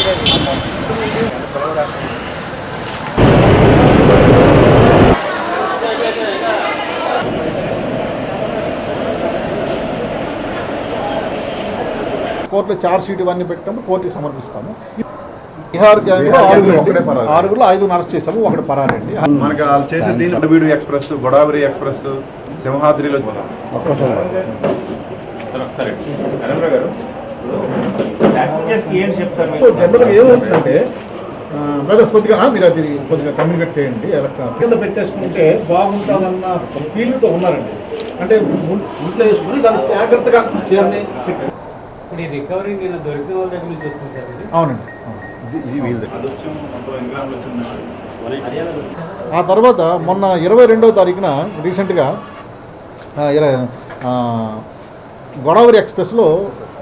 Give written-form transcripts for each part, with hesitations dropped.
కోర్టులో charge sheet ఇవన్నీ పెట్టినప్పుడు కోర్టుకి సమర్పిస్తాము. బీహార్ గ్యాంగ్లో 6 అరెస్ట్ చేసాము, ఒకటి పరారండి. మనకి వాళ్ళు చేసే దీని ఎక్స్ప్రెస్, గోదావరి ఎక్స్ప్రెస్, సింహాద్రిలో జనరల్గా ఏమవుతుందంటే బ్రదర్స్ మీరు అది కొద్దిగా కమ్యూనికేట్ చేయండి. కింద పెట్టేసుకుంటే బాగుంటుందన్న ఫీల్తో ఉన్నారండి. అంటే ఇంట్లో వేసుకుని దాన్ని జాగ్రత్తగా చీరని రికవరీ నేను దొరికిన వాళ్ళ దగ్గర నుంచి వచ్చింది సార్. అవునండి. ఆ తర్వాత మొన్న 22వ తారీఖున రీసెంట్గా గోదావరి ఎక్స్ప్రెస్లో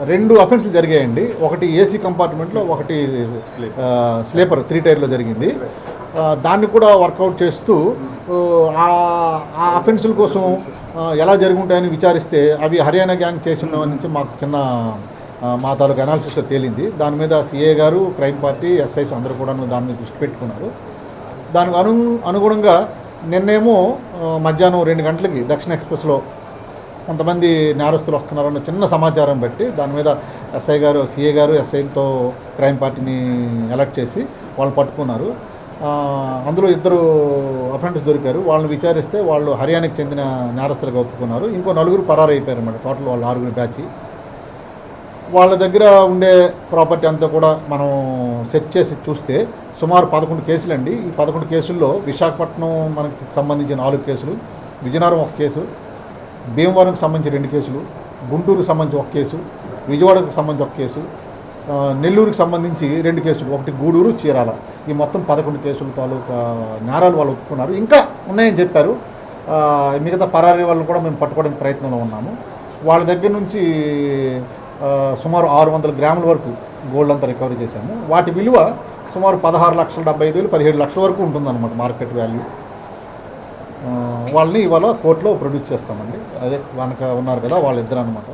2 అఫెన్స్లు జరిగాయండి. ఒకటి ఏసీ కంపార్ట్మెంట్లో, ఒకటి స్లీపర్ 3 టైర్లో జరిగింది. దాన్ని కూడా వర్కౌట్ చేస్తూ ఆ అఫెన్సుల కోసం ఎలా జరుగుంటాయని విచారిస్తే అవి హర్యానా గ్యాంగ్ చేసిన నుంచి మాకు చిన్న మా తాలూకు అనాలిసిస్లో తేలింది. దాని మీద సిఏ గారు, క్రైమ్ పార్టీ, ఎస్ఐస్ అందరూ కూడా దాని మీద దృష్టి పెట్టుకున్నారు. దానికి అనుగుణంగా నిన్నేమో మధ్యాహ్నం 2 గంటలకి దక్షిణ ఎక్స్ప్రెస్లో కొంతమంది నేరస్తులు వస్తున్నారన్న చిన్న సమాచారం బట్టి దాని మీద ఎస్ఐ గారు, సిఏ గారు, ఎస్ఐతో క్రైమ్ పార్టీని అలర్ట్ చేసి వాళ్ళు పట్టుకున్నారు. అందులో 2 అఫెండర్స్ దొరికారు. వాళ్ళని విచారిస్తే వాళ్ళు హర్యానాకి చెందిన నేరస్తులుగా ఒప్పుకున్నారు. ఇంకో 4 పరారు అయిపోయారు అన్నమాట. టోటల్ వాళ్ళు 6 బ్యాచ్. వాళ్ళ దగ్గర ఉండే ప్రాపర్టీ అంతా కూడా మనం సెర్చ్ చేసి చూస్తే సుమారు 11 కేసులు అండి. ఈ 11 కేసుల్లో విశాఖపట్నం మనకి సంబంధించి 4 కేసులు, విజయనగరం 1 కేసు, భీమవరంకి సంబంధించి 2 కేసులు, గుంటూరుకు సంబంధించి 1 కేసు, విజయవాడకు సంబంధించి 1 కేసు, నెల్లూరుకి సంబంధించి 2 కేసులు, ఒకటి గూడూరు, చీరాల. ఈ మొత్తం 11 కేసులు తాలూకా నేరాలు వాళ్ళు ఒప్పుకున్నారు. ఇంకా ఉన్నాయని చెప్పారు. మిగతా పరారీ వాళ్ళని కూడా మేము పట్టుకోవడానికి ప్రయత్నంలో ఉన్నాము. వాళ్ళ దగ్గర నుంచి సుమారు 600 గ్రాముల వరకు గోల్డ్ అంతా రికవరీ చేశాము. వాటి విలువ సుమారు 16,75,000, 17 లక్షల వరకు ఉంటుందన్నమాట మార్కెట్ వాల్యూ. వాళ్ళని ఇవాళ కోర్టులో ప్రొడ్యూస్ చేస్తామండి. అదే వెనక ఉన్నారు కదా వాళ్ళిద్దరు అనమాట.